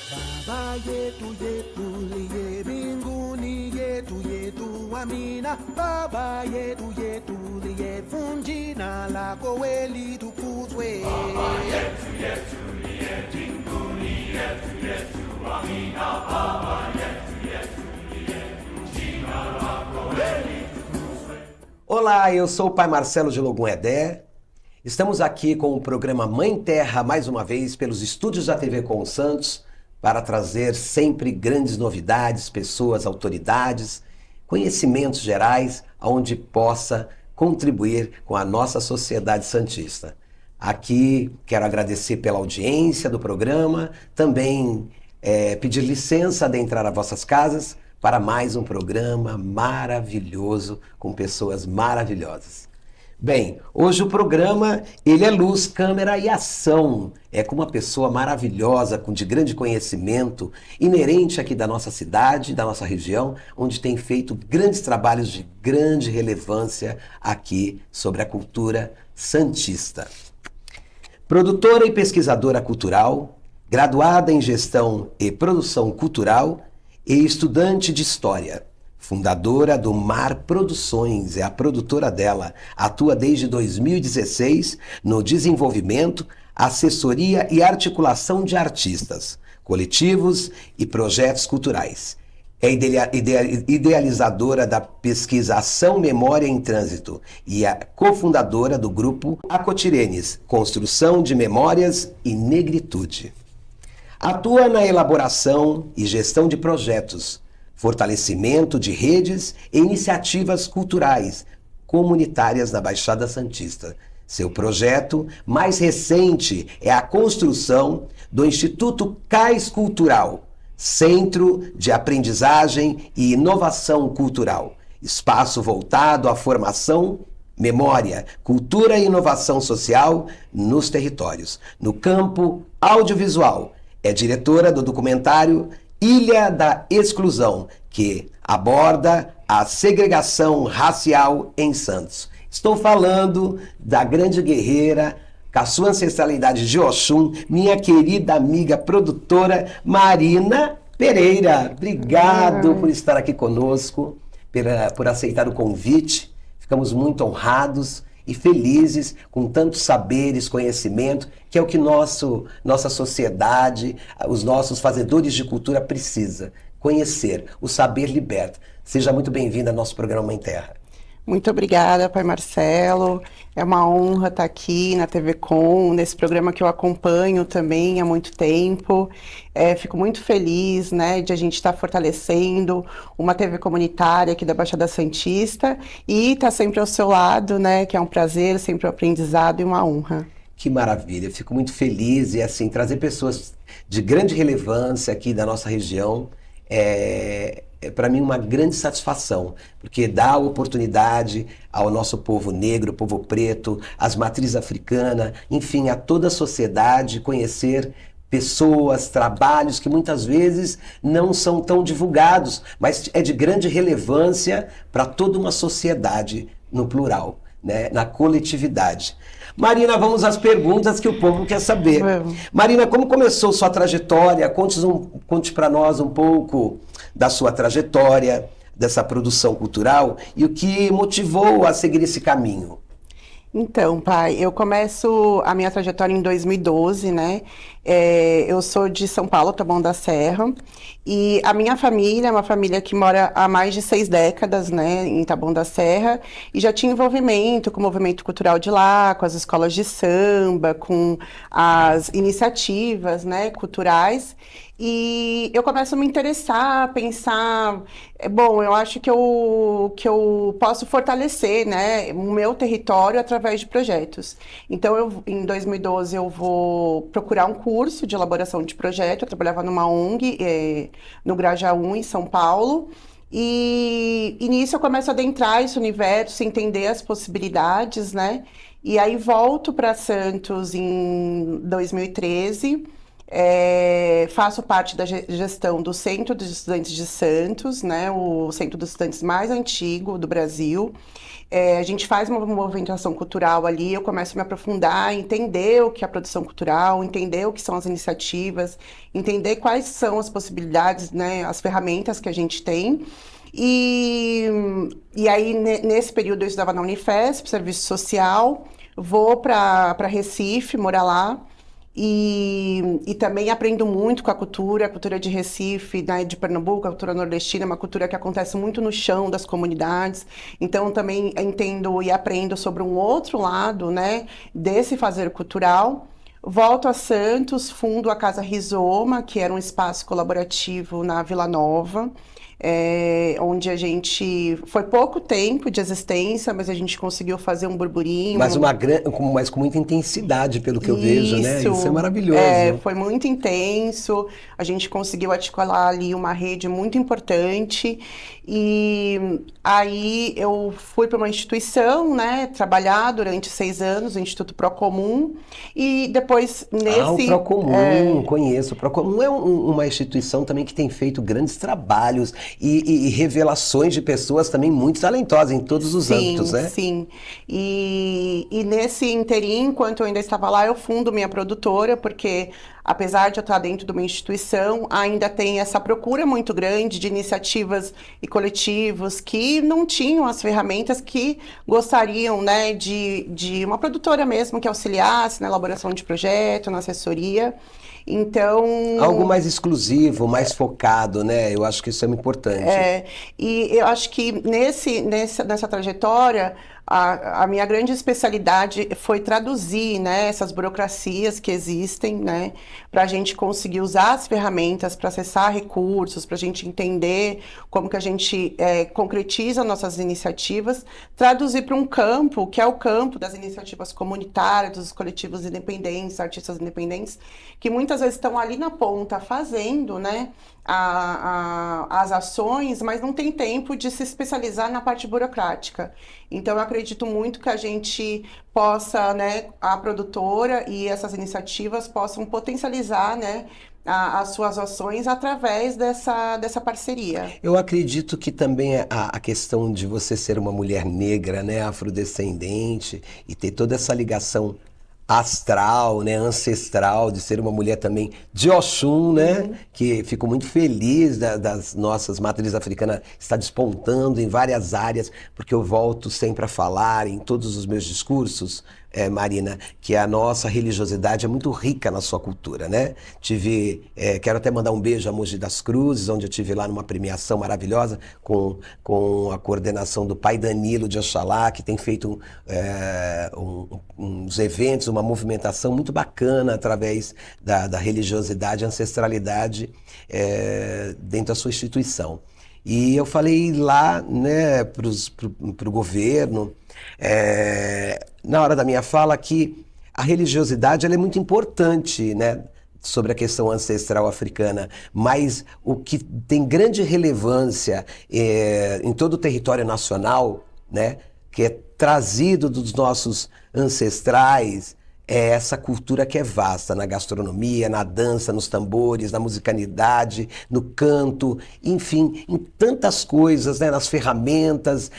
Baba yetu yetu liye mbinguni, yetu yetu amina. Baba yetu yetu liye jina lako we litukuzwe. Baba yetu yetu liye mbinguni, yetu yetu amina. Baba yetu yetu liye jina lako we litukuzwe. Olá, eu sou o Pai Marcelo de Logum Edé. Estamos aqui com o programa Mãe Terra mais uma vez pelos estúdios da TV Com Santos, para trazer sempre grandes novidades, pessoas, autoridades, conhecimentos gerais, onde possa contribuir com a nossa sociedade santista. Aqui quero agradecer pela audiência do programa, também pedir licença de adentrar às vossas casas para mais um programa maravilhoso com pessoas maravilhosas. Bem, hoje o programa, ele é luz, câmera e ação. É com uma pessoa maravilhosa, de grande conhecimento, inerente aqui da nossa cidade, da nossa região, onde tem feito grandes trabalhos de grande relevância aqui sobre a cultura santista. Produtora e pesquisadora cultural, graduada em gestão e produção cultural e estudante de história. Fundadora do Mar Produções, é a produtora dela. Atua desde 2016 no desenvolvimento, assessoria e articulação de artistas, coletivos e projetos culturais. É idealizadora da pesquisa Ação Memória em Trânsito e a cofundadora do grupo Acotirenes, Construção de Memórias e Negritude. Atua na elaboração e gestão de projetos, fortalecimento de redes e iniciativas culturais comunitárias na Baixada Santista. Seu projeto mais recente é a construção do Instituto Cais Cultural, Centro de Aprendizagem e Inovação Cultural, espaço voltado à formação, memória, cultura e inovação social nos territórios. No campo audiovisual, é diretora do documentário Ilha da Exclusão, que aborda a segregação racial em Santos. Estou falando da grande guerreira, com a sua ancestralidade de Oxum, minha querida amiga produtora Marina Pereira. Obrigado por estar aqui conosco, por aceitar o convite. Ficamos muito honrados e felizes com tantos saberes, conhecimento, que é o que nossa sociedade, os nossos fazedores de cultura precisa. Conhecer, o saber liberta. Seja muito bem-vinda ao nosso programa Mãe Terra. Muito obrigada, Pai Marcelo. É uma honra estar aqui na TV Com, nesse programa que eu acompanho também há muito tempo. Fico muito feliz, né, de a gente estar fortalecendo uma TV comunitária aqui da Baixada Santista e estar sempre ao seu lado, né, que é um prazer, sempre um aprendizado e uma honra. Que maravilha, eu fico muito feliz e assim, trazer pessoas de grande relevância aqui da nossa região é para mim uma grande satisfação, porque dá a oportunidade ao nosso povo negro, povo preto, às matrizes africanas, enfim, a toda a sociedade conhecer pessoas, trabalhos que muitas vezes não são tão divulgados, mas é de grande relevância para toda uma sociedade no plural, né, na coletividade. Marina, vamos às perguntas que o povo quer saber. Marina, como começou sua trajetória? Conte para nós um pouco da sua trajetória, dessa produção cultural e o que motivou a seguir esse caminho. Então, pai, eu começo a minha trajetória em 2012, né? Eu sou de São Paulo, Taboão da Serra, e a minha família é uma família que mora há mais de 6 décadas, né, em Taboão da Serra, e já tinha envolvimento com o movimento cultural de lá, com as escolas de samba, com as iniciativas, né, culturais. E eu começo a me interessar, a pensar, bom, eu acho que eu posso fortalecer, né, o meu território através de projetos. Então, em 2012, eu vou procurar um curso de elaboração de projeto. Eu trabalhava numa ONG, no Grajaú, em São Paulo. E nisso eu começo a adentrar esse universo, entender as possibilidades, né? E aí volto para Santos em 2013, Faço parte da gestão do Centro dos Estudantes de Santos, né, o centro dos estudantes mais antigo do Brasil. A gente faz uma movimentação cultural ali, eu começo a me aprofundar, entender o que é a produção cultural, entender o que são as iniciativas, entender quais são as possibilidades, né, as ferramentas que a gente tem. E aí, nesse período, eu estudava na Unifesp, serviço social, vou para Recife, morar lá. E também aprendo muito com a cultura de Recife, né, de Pernambuco, a cultura nordestina, é uma cultura que acontece muito no chão das comunidades. Então, também entendo e aprendo sobre um outro lado, né, desse fazer cultural. Volto a Santos, fundo a Casa Rizoma, que era um espaço colaborativo na Vila Nova, onde a gente... Foi pouco tempo de existência, mas a gente conseguiu fazer um burburinho. Mas com muita intensidade, pelo que eu vejo, né? Isso é maravilhoso. Foi muito intenso. A gente conseguiu articular ali uma rede muito importante. E aí eu fui para uma instituição, né? Trabalhar durante 6 anos, o Instituto Procomum. E depois o Procomum, conheço. O Procomum é uma instituição também que tem feito grandes trabalhos e revelações de pessoas também muito talentosas em todos os âmbitos, né? Sim, e nesse interim, enquanto eu ainda estava lá, eu fundo minha produtora, porque apesar de eu estar dentro de uma instituição, ainda tem essa procura muito grande de iniciativas e coletivos que não tinham as ferramentas que gostariam, né, de uma produtora mesmo que auxiliasse na elaboração de projeto, na assessoria. Então... Algo mais exclusivo, mais focado, né? Eu acho que isso é muito importante. E eu acho que nessa trajetória, a minha grande especialidade foi traduzir, né, essas burocracias que existem, né, para a gente conseguir usar as ferramentas para acessar recursos, para a gente entender como que a gente concretiza nossas iniciativas, traduzir para um campo, que é o campo das iniciativas comunitárias, dos coletivos independentes, artistas independentes, que muitas vezes estão ali na ponta fazendo, né, as ações, mas não tem tempo de se especializar na parte burocrática. Então, eu acredito muito que a gente possa, né, a produtora e essas iniciativas possam potencializar, né, as suas ações através dessa parceria. Eu acredito que também a questão de você ser uma mulher negra, né, afrodescendente, e ter toda essa ligação astral, né, ancestral, de ser uma mulher também de Oxum, né, que fico muito feliz das nossas matrizes africanas estar despontando em várias áreas, porque eu volto sempre a falar em todos os meus discursos, Marina, que a nossa religiosidade é muito rica na sua cultura, né? Quero até mandar um beijo a Mogi das Cruzes, onde eu estive lá numa premiação maravilhosa com a coordenação do pai Danilo de Oxalá, que tem feito uns eventos, uma movimentação muito bacana através da religiosidade e ancestralidade dentro da sua instituição. E eu falei lá, né, pro governo, na hora da minha fala, que a religiosidade ela é muito importante, né, sobre a questão ancestral africana, mas o que tem grande relevância em todo o território nacional, né, que é trazido dos nossos ancestrais, é essa cultura que é vasta na gastronomia, na dança, nos tambores, na musicalidade, no canto, enfim, em tantas coisas, né, nas ferramentas.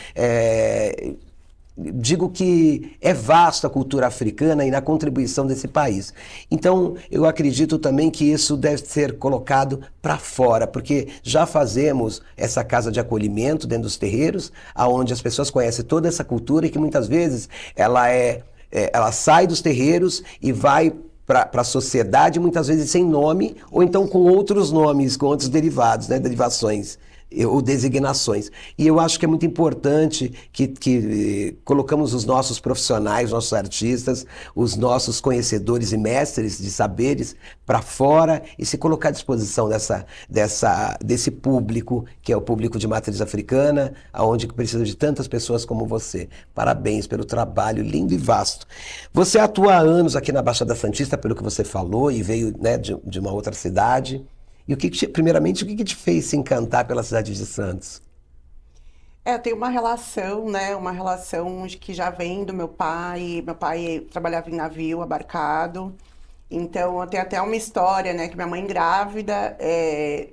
Digo que é vasta a cultura africana e na contribuição desse país. Então, eu acredito também que isso deve ser colocado para fora, porque já fazemos essa casa de acolhimento dentro dos terreiros, onde as pessoas conhecem toda essa cultura e que muitas vezes ela sai dos terreiros e vai para a sociedade, muitas vezes sem nome, ou então com outros nomes, com outros derivados, né, derivações ou designações. E eu acho que é muito importante que colocamos os nossos profissionais, os nossos artistas, os nossos conhecedores e mestres de saberes para fora e se colocar à disposição desse público, que é o público de matriz africana, onde precisa de tantas pessoas como você. Parabéns pelo trabalho lindo e vasto. Você atua há anos aqui na Baixada Santista, pelo que você falou, e veio, né, de uma outra cidade. E primeiramente, o que te fez se encantar pela cidade de Santos? Tem uma relação, né? Uma relação que já vem do meu pai. Meu pai trabalhava em navio, abarcado. Então, eu tenho até uma história, né, que minha mãe grávida,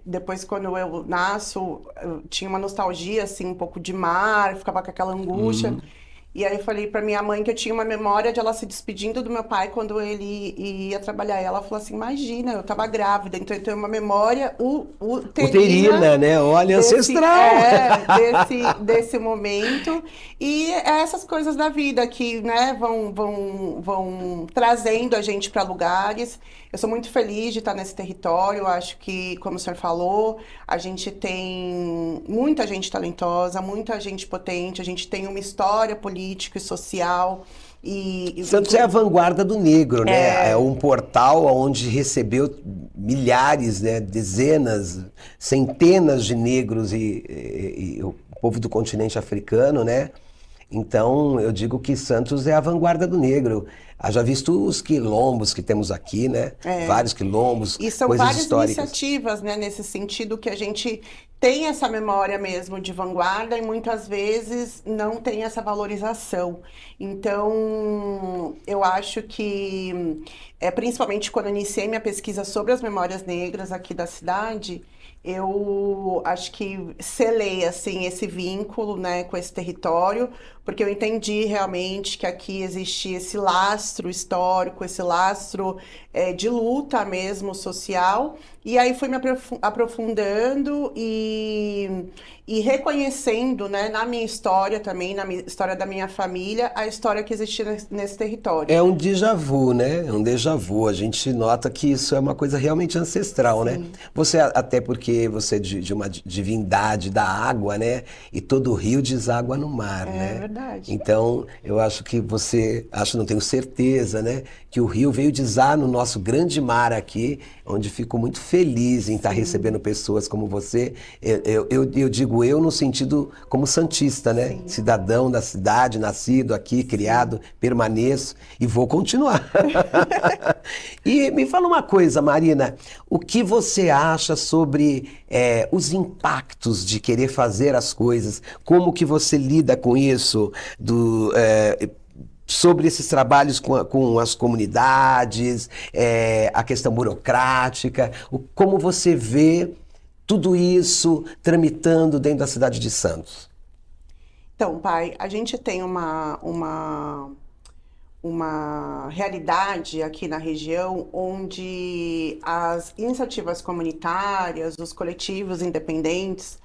depois quando eu nasço, eu tinha uma nostalgia, assim, um pouco de mar, ficava com aquela angústia. E aí eu falei pra minha mãe que eu tinha uma memória de ela se despedindo do meu pai quando ele ia trabalhar. E ela falou assim, imagina, eu tava grávida, então eu tenho uma memória uterina, né? Olha, ancestral. Desse momento. E é essas coisas da vida que, né, vão trazendo a gente para lugares. Eu sou muito feliz de estar nesse território. Eu acho que, como o senhor falou, a gente tem muita gente talentosa, muita gente potente, a gente tem uma história política e social. Santos é a vanguarda do negro, né? É um portal onde recebeu milhares, né? Dezenas, centenas de negros e o povo do continente africano, né? Então, eu digo que Santos é a vanguarda do negro. Haja visto os quilombos que temos aqui, né? Vários quilombos, e são coisas várias históricas. Iniciativas, né? Nesse sentido que a gente tem essa memória mesmo de vanguarda e muitas vezes não tem essa valorização. Então, eu acho que, principalmente quando eu iniciei minha pesquisa sobre as memórias negras aqui da cidade, eu acho que selei, assim, esse vínculo, né, com esse território, porque eu entendi realmente que aqui existia esse lastro histórico, esse lastro de luta mesmo social, e aí fui me aprofundando e reconhecendo, né, na minha história também, na história da minha família, a história que existia nesse território. É um déjà vu, né? É um déjà vu. A gente nota que isso é uma coisa realmente ancestral, sim, né? Você, até porque você é de uma divindade da água, né? E todo o rio deságua no mar, né? É verdade. Então, eu acho que você, não tenho certeza, né? Que o rio veio desaguar no nosso grande mar aqui, onde fico muito feliz em estar recebendo pessoas como você. Eu digo eu no sentido como santista, né? Sim. Cidadão da cidade, nascido aqui, criado, permaneço e vou continuar. E me fala uma coisa, Marina, o que você acha sobre os impactos de querer fazer as coisas? Como que você lida com isso? Sobre esses trabalhos com as comunidades, a questão burocrática, como você vê tudo isso tramitando dentro da cidade de Santos? Então, pai, a gente tem uma realidade aqui na região onde as iniciativas comunitárias, os coletivos independentes,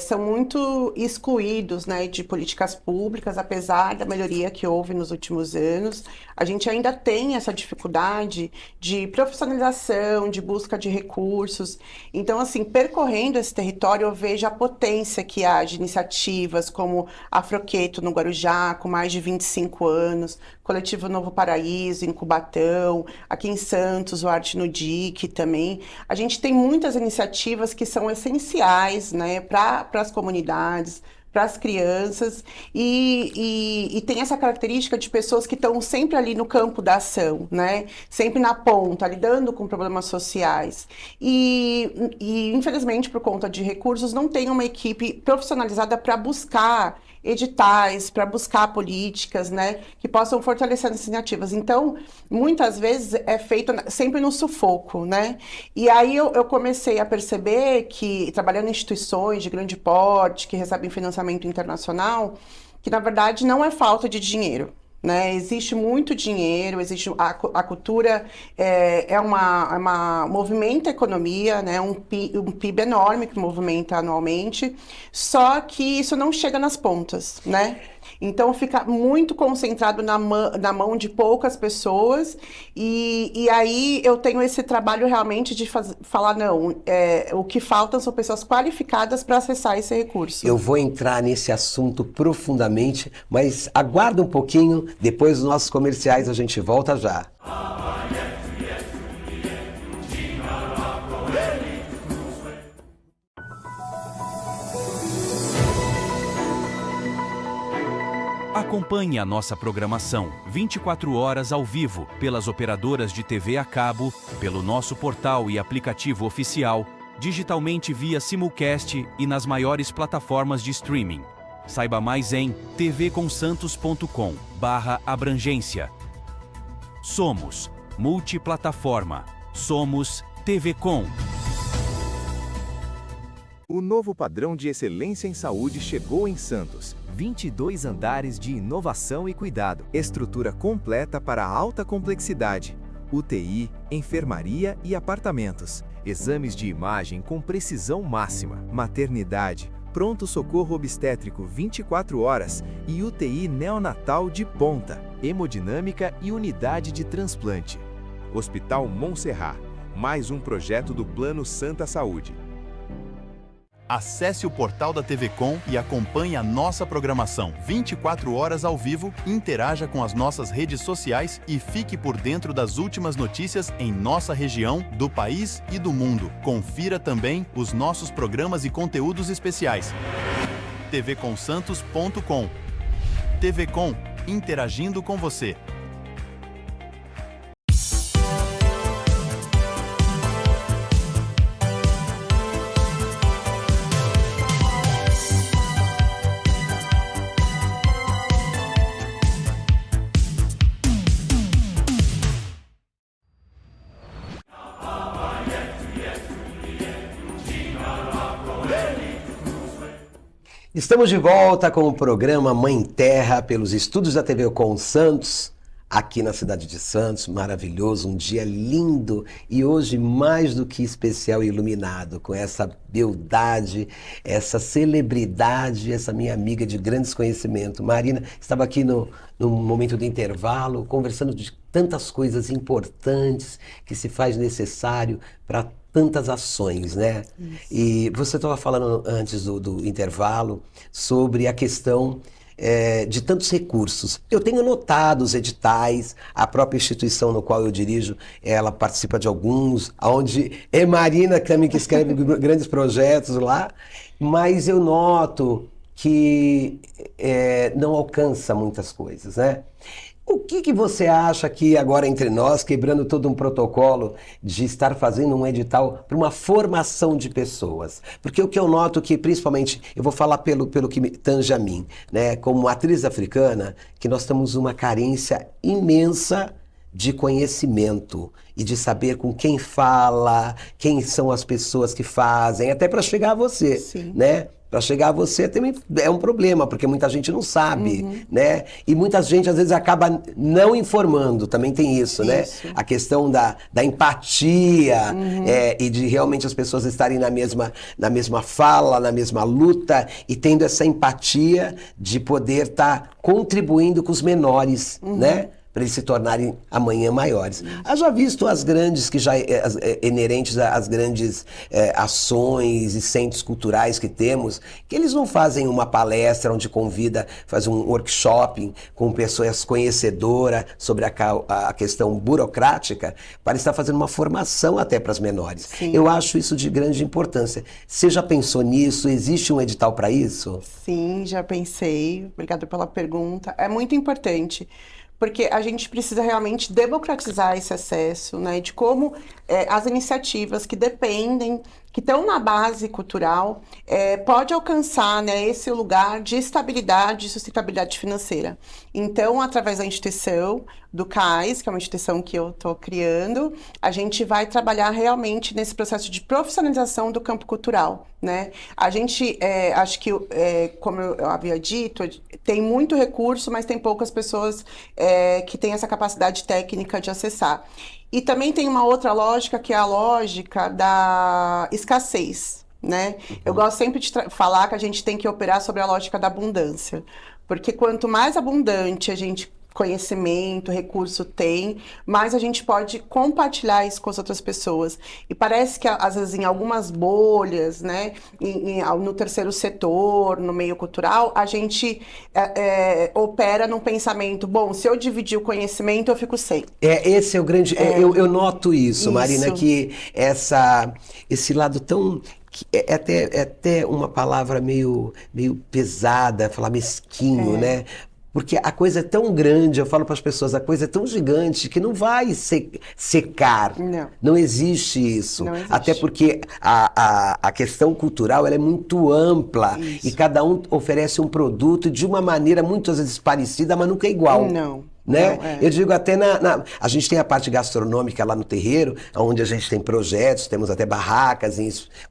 são muito excluídos, né, de políticas públicas, apesar da melhoria que houve nos últimos anos. A gente ainda tem essa dificuldade de profissionalização, de busca de recursos. Então, assim, percorrendo esse território, eu vejo a potência que há de iniciativas como Afroqueto no Guarujá, com mais de 25 anos, Coletivo Novo Paraíso, em Cubatão, aqui em Santos, o Arte no DIC também. A gente tem muitas iniciativas que são essenciais, né, para as comunidades, para as crianças, e tem essa característica de pessoas que estão sempre ali no campo da ação, né? Sempre na ponta, lidando com problemas sociais. E infelizmente, por conta de recursos, não tem uma equipe profissionalizada para buscar editais, para buscar políticas, né, que possam fortalecer essas iniciativas. Então, muitas vezes é feito sempre no sufoco, né? E aí eu comecei a perceber que, trabalhando em instituições de grande porte, que recebem financiamento internacional, que na verdade não é falta de dinheiro, né? Existe muito dinheiro, existe a cultura movimenta a economia, né? Um PIB enorme que movimenta anualmente, só que isso não chega nas pontas, né? Então fica muito concentrado na mão de poucas pessoas, e aí eu tenho esse trabalho realmente de falar, não, o que faltam são pessoas qualificadas para acessar esse recurso. Eu vou entrar nesse assunto profundamente, mas aguarda um pouquinho, depois dos nossos comerciais a gente volta já. Acompanhe a nossa programação 24 horas ao vivo pelas operadoras de TV a cabo, pelo nosso portal e aplicativo oficial, digitalmente via simulcast e nas maiores plataformas de streaming. Saiba mais em tvconsantos.com/abrangência. Somos multiplataforma. Somos TV Com. O novo padrão de excelência em saúde chegou em Santos. 22 andares de inovação e cuidado. Estrutura completa para alta complexidade. UTI, enfermaria e apartamentos. Exames de imagem com precisão máxima. Maternidade, pronto-socorro obstétrico 24 horas e UTI neonatal de ponta. Hemodinâmica e unidade de transplante. Hospital Montserrat. Mais um projeto do Plano Santa Saúde. Acesse o portal da TV Com e acompanhe a nossa programação 24 horas ao vivo, interaja com as nossas redes sociais e fique por dentro das últimas notícias em nossa região, do país e do mundo. Confira também os nossos programas e conteúdos especiais. tvcomsantos.com. TV Com, interagindo com você. Estamos de volta com o programa Mãe Terra pelos estúdios da TV Com Santos, aqui na cidade de Santos. Maravilhoso, um dia lindo e hoje mais do que especial e iluminado com essa beldade, essa celebridade, essa minha amiga de grandes conhecimentos. Marina estava aqui no momento do intervalo conversando de tantas coisas importantes que se faz necessário para tantas ações, né? Isso. E você estava falando antes do intervalo sobre a questão de tantos recursos. Eu tenho notado os editais, a própria instituição no qual eu dirijo, ela participa de alguns, onde é Marina também que escreve grandes projetos lá, mas eu noto que não alcança muitas coisas, né? O que você acha que agora entre nós, quebrando todo um protocolo de estar fazendo um edital para uma formação de pessoas? Porque o que eu noto que, principalmente, eu vou falar pelo que me tange a mim, né? Como atriz africana, que nós temos uma carência imensa de conhecimento e de saber com quem fala, quem são as pessoas que fazem, até para chegar a você, Sim. né? Para chegar a você também é um problema, porque muita gente não sabe, né? E muita gente, às vezes, acaba não informando, também tem isso, né? A questão da empatia e de realmente as pessoas estarem na mesma fala, na mesma luta e tendo essa empatia de poder estar contribuindo com os menores, né? Para eles se tornarem amanhã maiores. Haja visto as grandes, inerentes às grandes ações e centros culturais que temos, que eles não fazem uma palestra onde faz um workshop com pessoas conhecedoras sobre a questão burocrática, para estar fazendo uma formação até para as menores. Sim. Eu acho isso de grande importância. Você já pensou nisso? Existe um edital para isso? Sim, já pensei. Obrigada pela pergunta. É muito importante. Porque a gente precisa realmente democratizar esse acesso, né? De como as iniciativas que dependem, que estão na base cultural, pode alcançar, né, esse lugar de estabilidade e sustentabilidade financeira. Então, através da instituição, do CAIS, que é uma instituição que eu estou criando, a gente vai trabalhar realmente nesse processo de profissionalização do campo cultural, né? A gente, acho que, como eu havia dito, tem muito recurso, mas tem poucas pessoas que têm essa capacidade técnica de acessar. E também tem uma outra lógica, que é a lógica da escassez, né? Eu gosto sempre de falar que a gente tem que operar sobre a lógica da abundância. Porque quanto mais abundante a gente conhecimento, recurso tem, mais a gente pode compartilhar isso com as outras pessoas. E parece que, às vezes, em algumas bolhas, né, no terceiro setor, no meio cultural, a gente opera num pensamento, bom, se eu dividir o conhecimento, eu fico sem. Esse é o grande... Eu noto isso, Marina, que esse lado tão... É até uma palavra meio pesada, falar mesquinho, né? Porque a coisa é tão grande, eu falo para as pessoas, a coisa é tão gigante que não vai secar. Não existe isso. Não existe. Até porque a questão cultural ela é muito ampla. Isso. E cada um oferece um produto de uma maneira muitas vezes parecida, mas nunca é igual. Não. né? Não, é. Eu digo até a gente tem a parte gastronômica lá no terreiro, onde a gente tem projetos, temos até barracas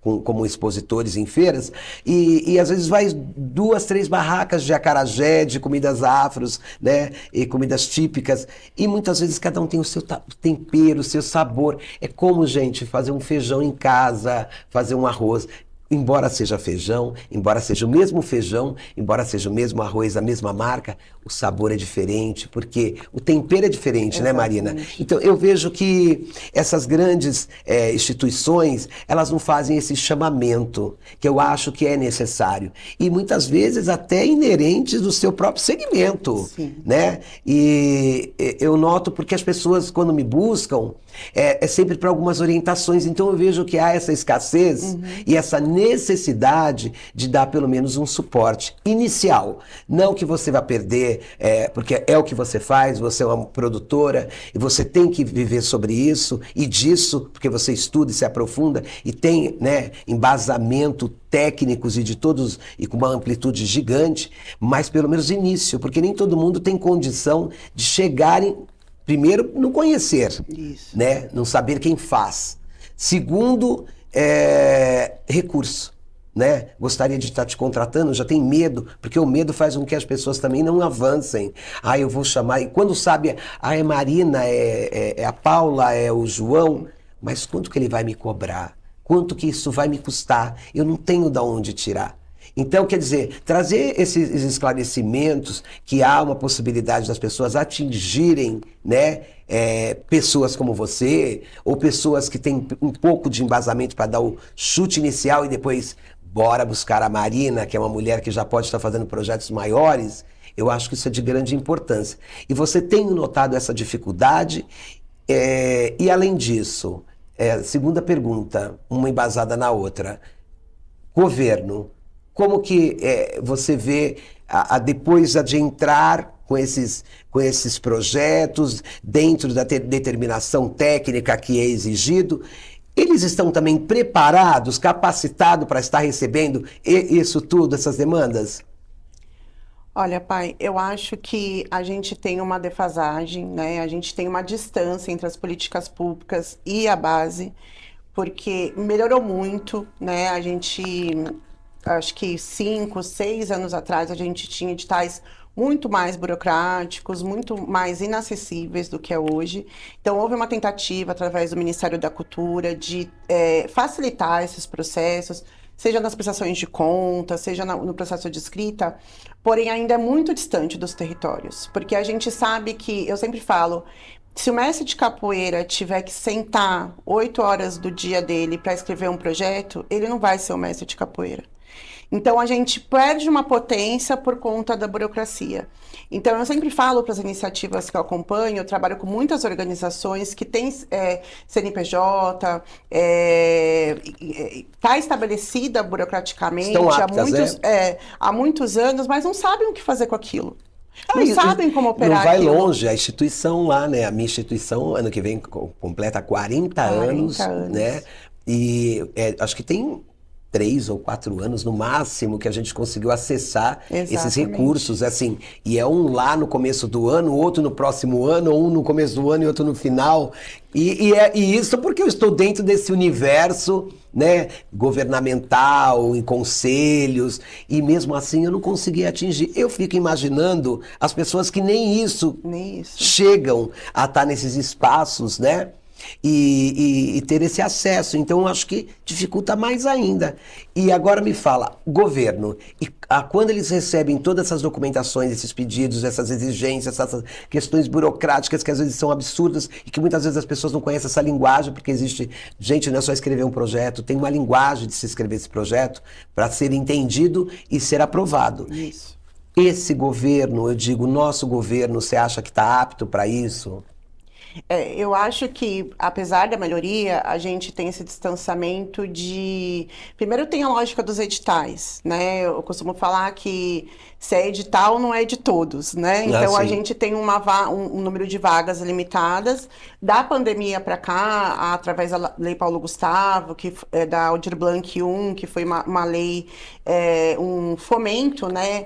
como expositores em feiras, e às vezes vai 2, 3 barracas de acarajé, de comidas afros, né? E comidas típicas, e muitas vezes cada um tem o seu tempero, o seu sabor. É como, gente, fazer um feijão em casa, fazer um arroz. Embora seja feijão, embora seja o mesmo feijão, embora seja o mesmo arroz, a mesma marca, o sabor é diferente, porque o tempero é diferente, né, Marina? Então, eu vejo que essas grandes instituições, elas não fazem esse chamamento, que eu acho que é necessário. E muitas vezes até inerentes do seu próprio segmento, né? E eu noto porque as pessoas, quando me buscam, é sempre para algumas orientações. Então, eu vejo que há essa escassez e essa necessidade de dar pelo menos um suporte inicial. Não que você vá perder, porque é o que você faz, você é uma produtora e você tem que viver sobre isso e disso, porque você estuda e se aprofunda e tem, né, embasamento técnicos e de todos, e com uma amplitude gigante, mas pelo menos início, porque nem todo mundo tem condição de chegarem, primeiro, não conhecer, né, não saber quem faz. Segundo, recurso, né? Gostaria de estar te contratando, já tem medo, porque o medo faz com que as pessoas também não avancem. Eu vou chamar, e quando sabe, é Marina, é a Paula, é o João, mas quanto que ele vai me cobrar? Quanto que isso vai me custar? Eu não tenho de onde tirar. Então, quer dizer, trazer esses esclarecimentos, que há uma possibilidade das pessoas atingirem, né, pessoas como você, ou pessoas que têm um pouco de embasamento para dar o chute inicial e depois bora buscar a Marina, que é uma mulher que já pode estar fazendo projetos maiores. Eu acho que isso é de grande importância. E você tem notado essa dificuldade, e além disso, segunda pergunta, uma embasada na outra, governo. Como que você vê, depois de entrar com esses projetos, dentro da determinação técnica que é exigido, eles estão também preparados, capacitados para estar recebendo isso tudo, essas demandas? Olha, pai, eu acho que a gente tem uma defasagem, né? A gente tem uma distância entre as políticas públicas e a base, porque melhorou muito, né? A gente... Acho que 5, 6 anos atrás a gente tinha editais muito mais burocráticos, muito mais inacessíveis do que é hoje. Então, houve uma tentativa, através do Ministério da Cultura, de facilitar esses processos, seja nas prestações de contas, seja no processo de escrita, porém ainda é muito distante dos territórios. Porque a gente sabe que, eu sempre falo, se o mestre de capoeira tiver que sentar 8 horas do dia dele para escrever um projeto, ele não vai ser o mestre de capoeira. Então, a gente perde uma potência por conta da burocracia. Então, eu sempre falo para as iniciativas que eu acompanho, eu trabalho com muitas organizações que têm CNPJ, está estabelecida burocraticamente há muitos anos, mas não sabem o que fazer com aquilo. Não sabem como operar. Não vai aquilo. longe, a instituição lá, né? A minha instituição, ano que vem, completa 40 anos, né? E acho que tem 3 ou 4 anos, no máximo, que a gente conseguiu acessar esses recursos, assim, e é um lá no começo do ano, outro no próximo ano, ou um no começo do ano e outro no final, e isso porque eu estou dentro desse universo, né, governamental, em conselhos, e mesmo assim eu não consegui atingir. Eu fico imaginando as pessoas que nem isso chegam a estar nesses espaços, né? E ter esse acesso. Então, eu acho que dificulta mais ainda. E agora me fala, governo, quando eles recebem todas essas documentações, esses pedidos, essas exigências, essas questões burocráticas que às vezes são absurdas e que muitas vezes as pessoas não conhecem essa linguagem, porque existe, gente, não é só escrever um projeto, tem uma linguagem de se escrever esse projeto para ser entendido e ser aprovado. Isso. Esse governo, eu digo, nosso governo, você acha que está apto para isso? Eu acho que, apesar da melhoria, a gente tem esse distanciamento de... Primeiro tem a lógica dos editais, né? Eu costumo falar que se é edital, não é de todos, né? Então, a gente tem um número de vagas limitadas. Da pandemia para cá, através da Lei Paulo Gustavo, que é da Aldir Blanc I, que foi uma lei, um fomento, né?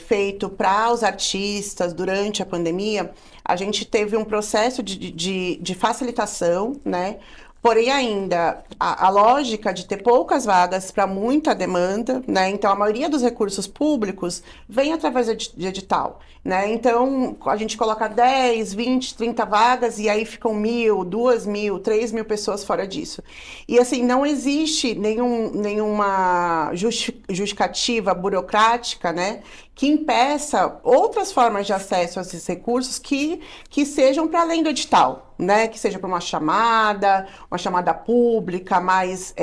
feito para os artistas durante a pandemia, a gente teve um processo de facilitação, né? Porém, ainda, a lógica de ter poucas vagas para muita demanda, né? Então, a maioria dos recursos públicos vem através de edital, né? Então, a gente coloca 10, 20, 30 vagas e aí ficam 1.000, 2.000, 3.000 pessoas fora disso. E, assim, não existe nenhuma justificativa burocrática, né? Que impeça outras formas de acesso a esses recursos que sejam para além do edital, né? Que seja para uma chamada pública mais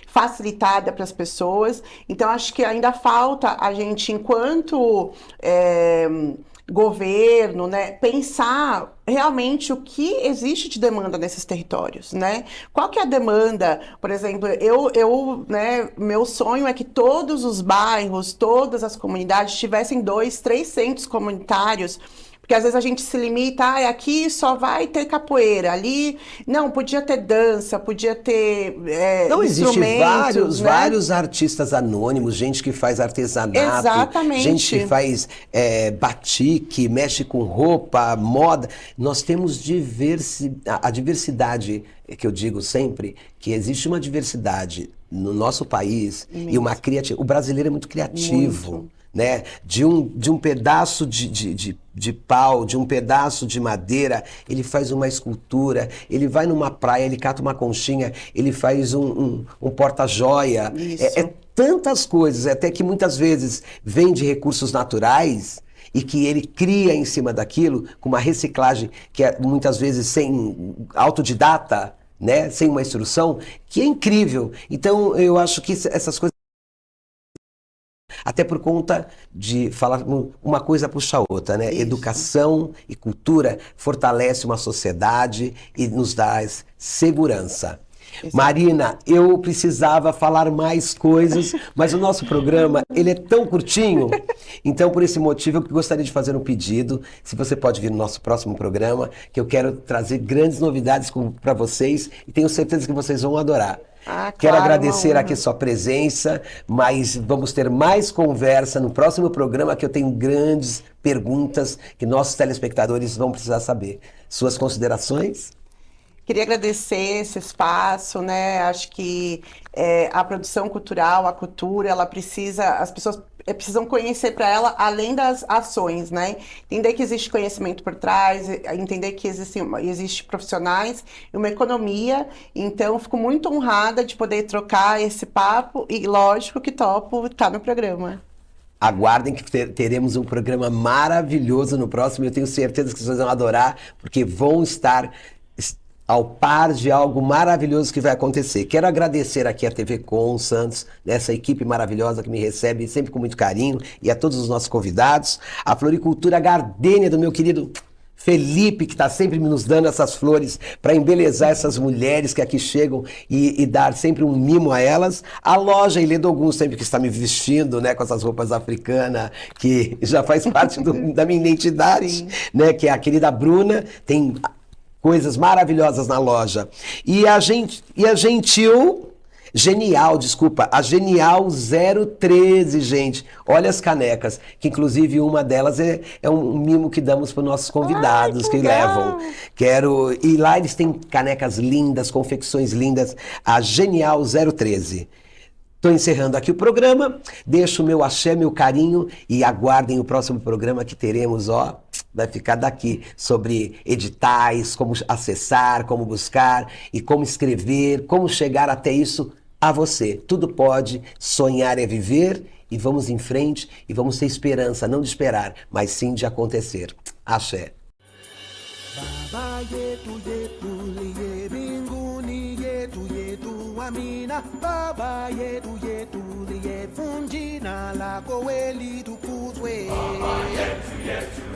facilitada para as pessoas. Então, acho que ainda falta a gente, enquanto governo, né, pensar realmente o que existe de demanda nesses territórios, né? Qual que é a demanda? Por exemplo, né, meu sonho é que todos os bairros, todas as comunidades tivessem 2, 3 centros comunitários. Porque às vezes a gente se limita, aqui só vai ter capoeira, ali não, podia ter dança, podia ter não, existe instrumentos, vários artistas anônimos, gente que faz artesanato, exatamente, gente que faz batique, mexe com roupa, moda. Nós temos a diversidade, que eu digo sempre, que existe uma diversidade no nosso país e uma criatividade. O brasileiro é muito criativo. Muito. Né? De um pedaço de pau, de um pedaço de madeira, ele faz uma escultura, ele vai numa praia, ele cata uma conchinha, ele faz um porta-joia. É tantas coisas, até que muitas vezes vem de recursos naturais e que ele cria em cima daquilo, com uma reciclagem que é muitas vezes sem autodidata, né? Sem uma instrução, que é incrível. Então, eu acho que essas coisas, até por conta de falar, uma coisa puxa a outra, né? Isso. Educação e cultura fortalece uma sociedade e nos dá segurança. Exato. Marina, eu precisava falar mais coisas, mas o nosso programa, ele é tão curtinho, então por esse motivo eu gostaria de fazer um pedido, se você pode vir no nosso próximo programa, que eu quero trazer grandes novidades para vocês e tenho certeza que vocês vão adorar. Quero agradecer aqui sua presença, mas vamos ter mais conversa no próximo programa, que eu tenho grandes perguntas que nossos telespectadores vão precisar saber. Suas considerações? Queria agradecer esse espaço, né? Acho que a produção cultural, a cultura, ela precisa, as pessoas precisam conhecer para ela além das ações, né? Entender que existe conhecimento por trás, entender que existe profissionais e uma economia. Então, fico muito honrada de poder trocar esse papo e, lógico, que topo estar no programa. Aguardem que teremos um programa maravilhoso no próximo. Eu tenho certeza que vocês vão adorar, porque vão estar ao par de algo maravilhoso que vai acontecer. Quero agradecer aqui a TV Com Santos, essa equipe maravilhosa que me recebe sempre com muito carinho, e a todos os nossos convidados, a Floricultura Gardênia do meu querido Felipe, que está sempre nos dando essas flores para embelezar essas mulheres que aqui chegam e dar sempre um mimo a elas. A loja Ilê Dogum, sempre que está me vestindo, né, com essas roupas africanas, que já faz parte da minha identidade, né, que é a querida Bruna, tem coisas maravilhosas na loja. E a Genial 013, gente. Olha as canecas, que inclusive uma delas é um mimo que damos para os nossos convidados. Que levam. E lá eles têm canecas lindas, confecções lindas. A Genial 013. Estou encerrando aqui o programa, deixo o meu axé, meu carinho e aguardem o próximo programa que teremos, vai ficar daqui, sobre editais, como acessar, como buscar e como escrever, como chegar até isso a você. Tudo pode, sonhar é viver e vamos em frente e vamos ter esperança, não de esperar, mas sim de acontecer. Axé. Baba yetu yetu liye mbinguni yetu yetu amina. Baba yetu yetu liye funjina lako weli tukuzwe. Baba yetu yetu